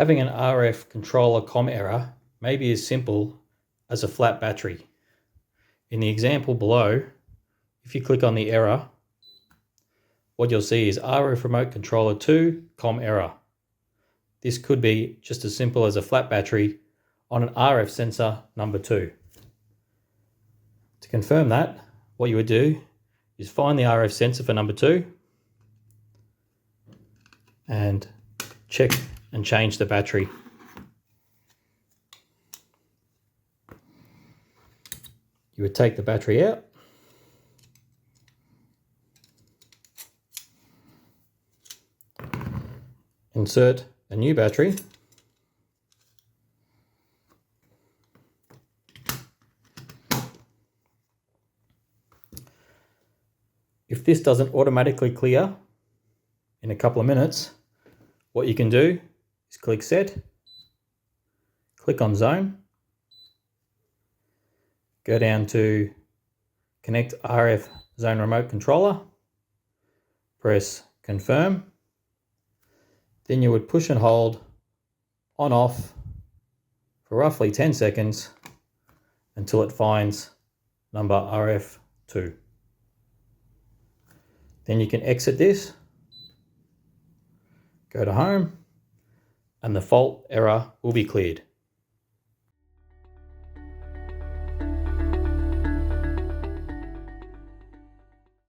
Having an RF controller COM error may be as simple as a flat battery. In the example below, if you click on the error, what you'll see is RF remote controller 2 COM error. This could be just as simple as a flat battery on an RF sensor number 2. To confirm that, what you would do is find the RF sensor for number 2 and check and change the battery. You would take the battery out, insert a new battery, if this doesn't automatically clear in a couple of minutes, what you can do is click Set, click on Zone, go down to Connect RF Zone Remote Controller, press Confirm, then you would push and hold on off for roughly 10 seconds until it finds number RF2. Then you can exit this, go to home, and the fault error will be cleared.